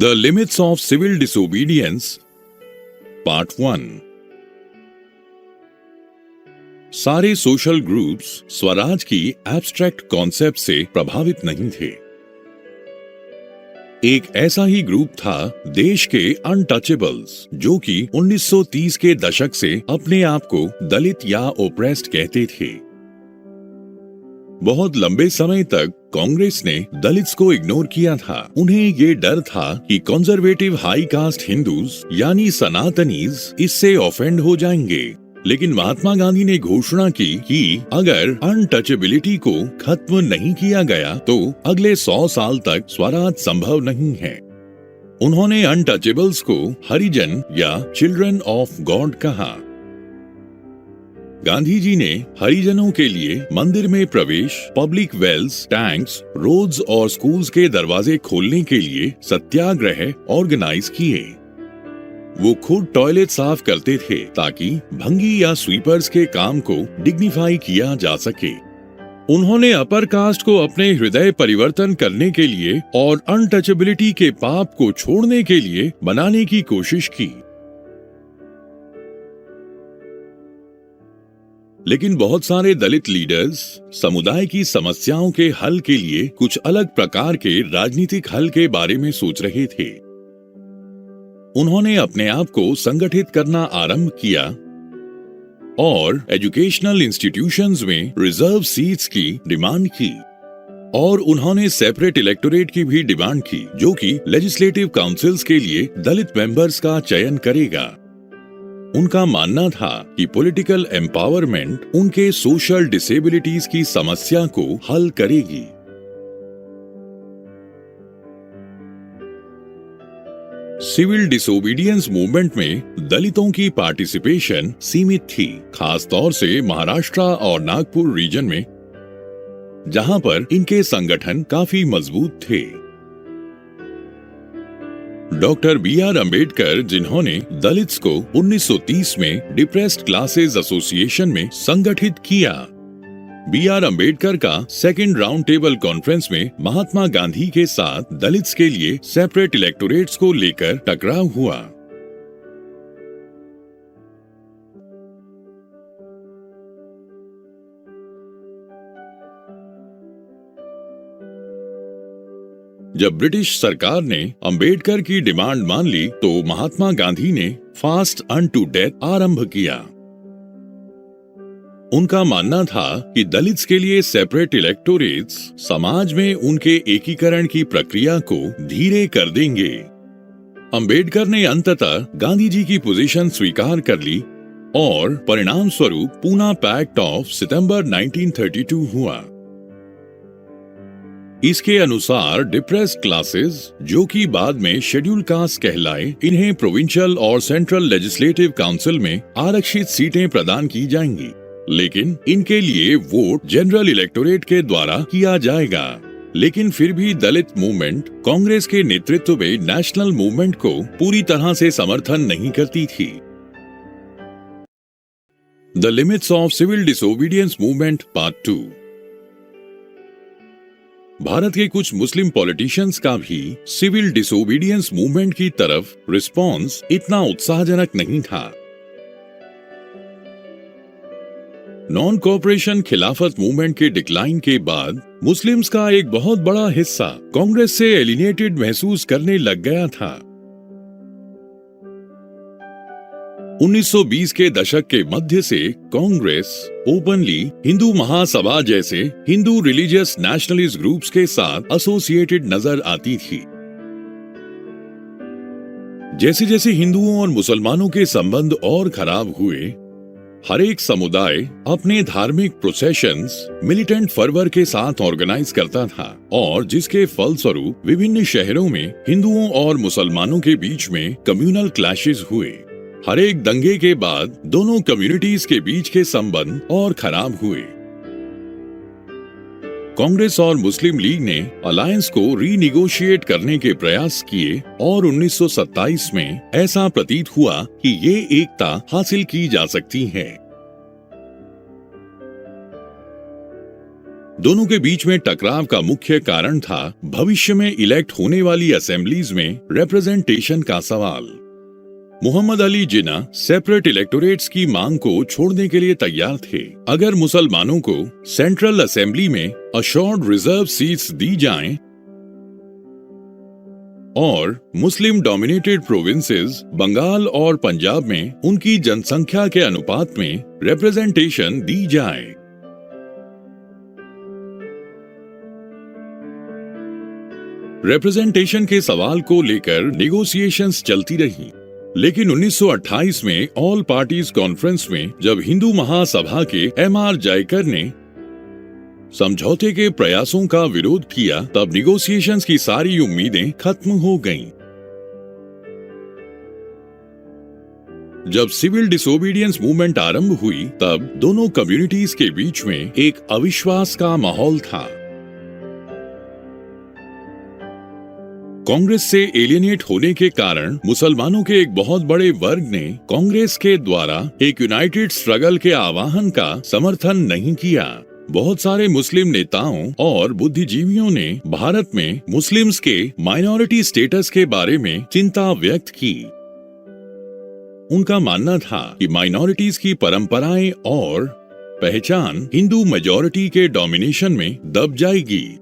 The Limits of Civil Disobedience, Part 1। सारे social groups Swaraj की abstract concept से प्रभावित नहीं थे। एक ऐसा ही ग्रुप था देश के अनटचेबल्स, जो कि 1930 के दशक से अपने आप को दलित या ओप्रेस्ड कहते थे। बहुत लंबे समय तक कांग्रेस ने दलित्स को इग्नोर किया था। उन्हें ये डर था कि कंजर्वेटिव हाई कास्ट हिंदूज यानी सनातनीज इससे ऑफेंड हो जाएंगे। लेकिन महात्मा गांधी ने घोषणा की कि अगर अनटचेबिलिटी को खत्म नहीं किया गया तो अगले 100 साल तक स्वराज संभव नहीं है। उन्होंने अनटचेबल्स को हरिजन या चिल्ड्रन ऑफ गॉड कहा। गांधी जी ने हरिजनों के लिए मंदिर में प्रवेश, पब्लिक वेल्स, टैंक्स, रोड्स और स्कूल्स के दरवाजे खोलने के लिए सत्याग्रह ऑर्गेनाइज किए। वो खुद टॉयलेट साफ करते थे ताकि भंगी या स्वीपर्स के काम को डिग्निफाई किया जा सके। उन्होंने अपर कास्ट को अपने हृदय परिवर्तन करने के लिए और अनटचेबिलिटी के पाप को छोड़ने के लिए बनाने की कोशिश की। लेकिन बहुत सारे दलित लीडर्स समुदाय की समस्याओं के हल के लिए कुछ अलग प्रकार के राजनीतिक हल के बारे में सोच रहे थे। उन्होंने अपने आप को संगठित करना आरंभ किया और एजुकेशनल इंस्टीट्यूशंस में रिजर्व सीट्स की डिमांड की, और उन्होंने सेपरेट इलेक्टोरेट की भी डिमांड की, जो कि लेजिस्लेटिव काउंसिल्स के लिए दलित मेंबर्स का चयन करेगा। उनका मानना था कि पॉलिटिकल एम्पावरमेंट उनके सोशल डिसेबिलिटीज की समस्या को हल करेगी। सिविल डिसोबीडियंस मूवमेंट में दलितों की पार्टिसिपेशन सीमित थी, खास तौर से महाराष्ट्र और नागपुर रीजन में, जहां पर इनके संगठन काफी मजबूत थे। Doctor B R. अम्बेडकर, जिन्होंने दलित्स को 1930 में डिप्रेस्ड क्लासेस एसोसिएशन में संगठित किया। बी.आर. अम्बेडकर का सेकेंड राउंड टेबल कॉन्फ्रेंस में महात्मा गांधी के साथ दलित्स के लिए सेपरेट इलेक्टोरेट्स को लेकर टकराव हुआ। जब ब्रिटिश सरकार ने अंबेडकर की डिमांड मान ली तो महात्मा गांधी ने फास्ट अनटू डेथ आरंभ किया। उनका मानना था कि दलित्स के लिए सेपरेट इलेक्टोरेट्स समाज में उनके एकीकरण की प्रक्रिया को धीरे कर देंगे। अंबेडकर ने अंततः गांधी जी की पोजीशन स्वीकार कर ली और परिणाम स्वरूप पूना पैक्ट ऑफ सितंबर 1932 हुआ। इसके अनुसार डिप्रेस्ड क्लासेस, जो कि बाद में शेड्यूल कास्ट कहलाए, इन्हें प्रोविंशियल और सेंट्रल लेजिस्लेटिव काउंसिल में आरक्षित सीटें प्रदान की जाएंगी, लेकिन इनके लिए वोट जनरल इलेक्टोरेट के द्वारा किया जाएगा। लेकिन फिर भी दलित मूवमेंट कांग्रेस के नेतृत्व में नेशनल मूवमेंट को पूरी तरह से समर्थन नहीं करती थी। The limits of civil disobedience movement part 2। भारत के कुछ मुस्लिम पॉलिटिशियंस का भी सिविल डिसोबीडियंस मूवमेंट की तरफ रिस्पॉन्स इतना उत्साहजनक नहीं था। नॉन कॉर्पोरेशन खिलाफत मूवमेंट के डिक्लाइन के बाद मुस्लिम्स का एक बहुत बड़ा हिस्सा कांग्रेस से एलिनेटेड महसूस करने लग गया था। 1920 के दशक के मध्य से कांग्रेस ओपनली हिंदू महासभा जैसे हिंदू रिलीजियस नेशनलिस्ट ग्रुप्स के साथ एसोसिएटेड नजर आती थी। जैसे जैसे हिंदुओं और मुसलमानों के संबंध और खराब हुए, हर एक समुदाय अपने धार्मिक प्रोसेशंस मिलिटेंट फर्वर के साथ ऑर्गेनाइज करता था, और जिसके फलस्वरूप विभिन्न शहरों में हिंदुओं और मुसलमानों के बीच में कम्युनल क्लैशेस हुए। हर एक दंगे के बाद दोनों कम्युनिटीज के बीच के संबंध और खराब हुए। कांग्रेस और मुस्लिम लीग ने अलायंस को रीनिगोशिएट करने के प्रयास किए और 1927 में ऐसा प्रतीत हुआ कि ये एकता हासिल की जा सकती है। दोनों के बीच में टकराव का मुख्य कारण था भविष्य में इलेक्ट होने वाली असेंबलीज में रिप्रेजेंटेशन का सवाल। मोहम्मद अली जिन्ना सेपरेट इलेक्टोरेट्स की मांग को छोड़ने के लिए तैयार थे अगर मुसलमानों को सेंट्रल असेंबली में अशोर्ड रिजर्व सीट्स दी जाएं और मुस्लिम डोमिनेटेड प्रोविंसेस बंगाल और पंजाब में उनकी जनसंख्या के अनुपात में रिप्रेजेंटेशन दी जाए। रिप्रेजेंटेशन के सवाल को लेकर नेगोशिएशंस चलती रही, लेकिन 1928 में ऑल पार्टीज कॉन्फ्रेंस में जब हिंदू महासभा के M.R. जयकर ने समझौते के प्रयासों का विरोध किया तब निगोशिएशंस की सारी उम्मीदें खत्म हो गईं। जब सिविल डिसोबीडियंस मूवमेंट आरंभ हुई तब दोनों कम्युनिटीज के बीच में एक अविश्वास का माहौल था। कांग्रेस से एलियनेट होने के कारण मुसलमानों के एक बहुत बड़े वर्ग ने कांग्रेस के द्वारा एक यूनाइटेड स्ट्रगल के आह्वान का समर्थन नहीं किया। बहुत सारे मुस्लिम नेताओं और बुद्धिजीवियों ने भारत में मुस्लिम्स के माइनॉरिटी स्टेटस के बारे में चिंता व्यक्त की। उनका मानना था कि माइनॉरिटीज की परंपराएं और पहचान हिंदू मेजॉरिटी के डोमिनेशन में दब जाएगी।